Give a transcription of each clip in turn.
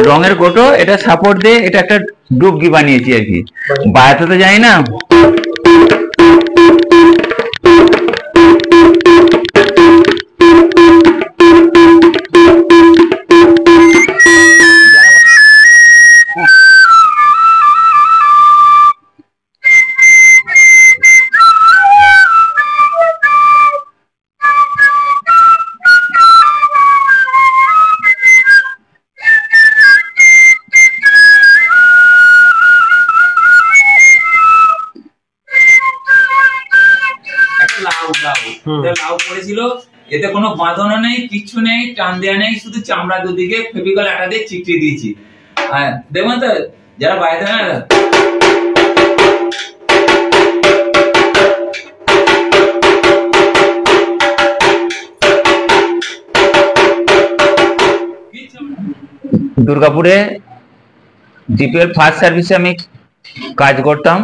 রঙের কোটো এটা সাপোর্ট দিয়ে এটা একটা ডুবকি বানিয়েছি আর কি, বাজাতে তো জানি না। লাউ পড়েছিল, এতে কোনো বাঁধানো নেই, কিচ্ছু নেই, টান দেওয়া নেই, শুধু চামড়া দুদিকে ফেভিকল আঠা দিয়ে চিপটিয়ে দিয়েছি। দেখবেন তো যারা বাইরে না দুর্গাপুরে জিপিএল ফার্স্ট সার্ভিসে আমি কাজ করতাম।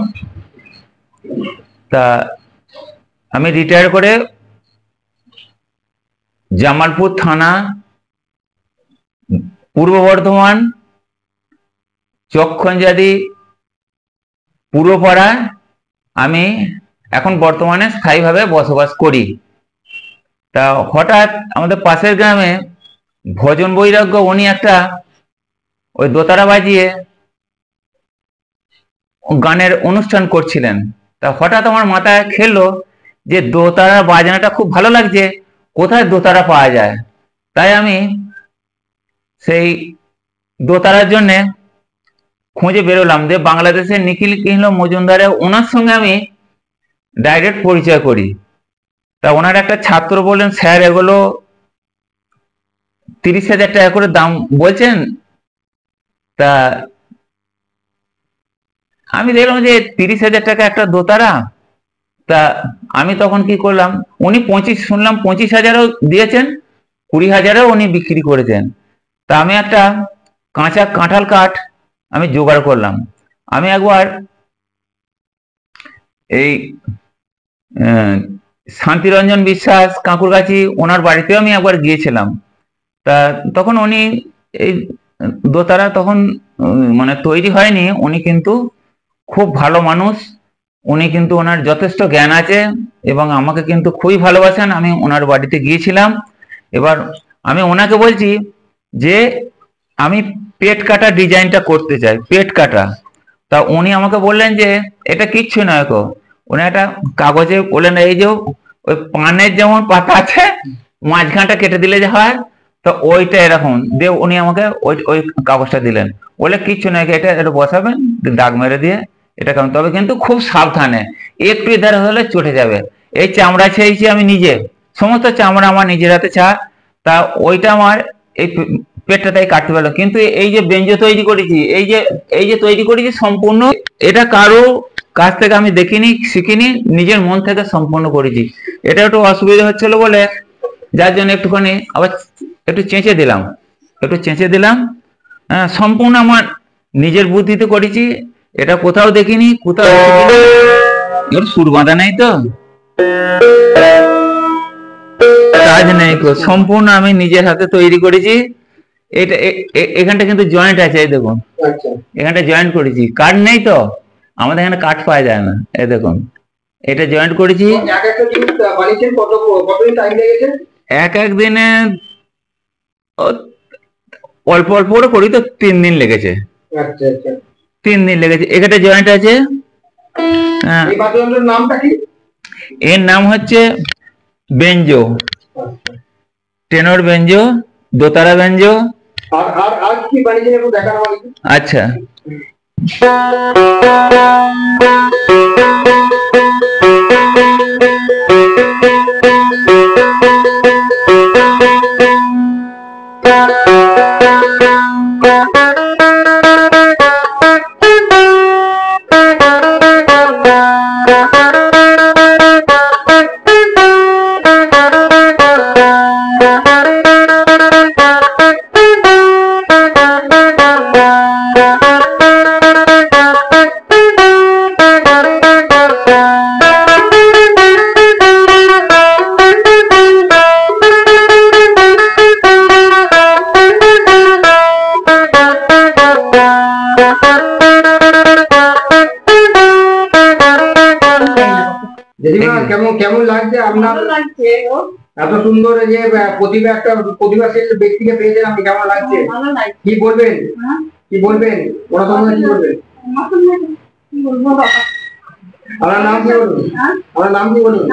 তা আমি রিটায়ার করে জামালপুর থানা, পূর্ব বর্ধমান, চকখঞ্জারি পূর্বপাড়ায় আমি এখন বর্তমানে স্থায়ীভাবে বসবাস করি। তা হঠাৎ আমাদের পাশের গ্রামে ভজন বৈরাগ্য উনি একটা ওই দোতারা বাজিয়ে গানের অনুষ্ঠান করছিলেন। তা হঠাৎ আমার মাথায় খেললো যে দোতারা বাজনাটা খুব ভালো লাগছে, কোথায় দোতারা পাওয়া যায়। তাই আমি সেই দোতারার জন্যে খুঁজে বেরোলাম যে বাংলাদেশের নিখিল কৃষ্ণ মজুমদারে ওনার সঙ্গে আমি ডাইরেক্ট পরিচয় করি। তা ওনার একটা ছাত্র বললেন, স্যার এগুলো 30,000 টাকা করে দাম বলছেন। তা আমি দেখলাম যে 30,000 টাকা একটা দোতারা। তা আমি তখন কি করলাম, উনি শুনলাম 25,000ও দিয়েছেন, 20,000ও উনি বিক্রি করেছেন। তা আমি একটা কাঁচা কাঁঠাল কাঠ আমি জোগাড় করলাম। আমি একবার এই শান্তিরঞ্জন বিশ্বাস কাঁকুরগাছি ওনার বাড়িতেও আমি একবার গিয়েছিলাম। তা তখন উনি এই দোতারা তখন মানে তৈরি হয়নি, উনি কিন্তু খুব ভালো মানুষ, উনি কিন্তু ওনার যথেষ্ট জ্ঞান আছে এবং আমাকে কিন্তু খুবই ভালোবাসেন। আমি ওনার বাড়িতে গিয়েছিলাম। এবার আমি ওনাকে বলছি যে আমি পেট কাটা ডিজাইনটা করতে চাই, পেট কাটা। তা উনি আমাকে বললেন যে এটা কিচ্ছু নয় গো, উনি একটা কাগজে বললেন এই যে ওই পানের যেমন পাতা আছে মাঝখানটা কেটে দিলে যে হয়, তো ওইটা এরকম দিয়ে উনি আমাকে ওই কাগজটা দিলেন, বলে কিচ্ছু নয়, এটা বসাবেন, দাগ মেরে দিয়ে এটা কেমন, তবে কিন্তু খুব সাবধানে, একটু ইধার হলে চটে যাবে। এই চামড়া ছেয়েছি আমি নিজে, সমস্ত চামড়া আমার নিজের হাতে ছা। তা ওইটা আমার এই পেটটা তাই কাটতে পারলো। কিন্তু এই যে বেঞ্জো তৈরি করেছি, এই যে তৈরি করেছি সম্পূর্ণ এটা কারো কাছ থেকে আমি দেখিনি, শিখিনি, নিজের মন থেকে সম্পূর্ণ করেছি। এটা একটু অসুবিধা হচ্ছিল বলে যার জন্য একটুখানি আবার একটু চেঁচে দিলাম। সম্পূর্ণ আমার নিজের বুদ্ধিতে করেছি, এটা কোথাও দেখিনি, কোথাও সুর বাঁধা নাই, তো কাজ নেই, সম্পূর্ণ আমি নিজের হাতে তৈরি করেছি। এটা এখানটা কিন্তু জয়েন্ট আছে, এই দেখুন এখানটা জয়েন্ট করেছি, কাঠ নেই তো আমাদের এখানে কাঠ পাওয়া যায় না, এই দেখুন এটা জয়েন্ট করেছি। এক এক দিনে অল্প অল্প করে করি তো 3 দিন লেগেছে। 3 দিন লেগেছে। এখানে জয়েন্ট আছে। এর নাম হচ্ছে বেঞ্জো, টেনর বেঞ্জো, দোতারা বেঞ্জো। আচ্ছা দিদিমা কেমন কেমন লাগছে আপনার? এত সুন্দর যে প্রতিভা, একটা প্রতিভাশীল ব্যক্তিকে পেয়েছেন আপনি, কেমন লাগছে? কি বলবেন, কি বলবেন ওরা তোমাদের কি বলবেন? আমার নাম কি বলুন? আমার নাম কি বলুন?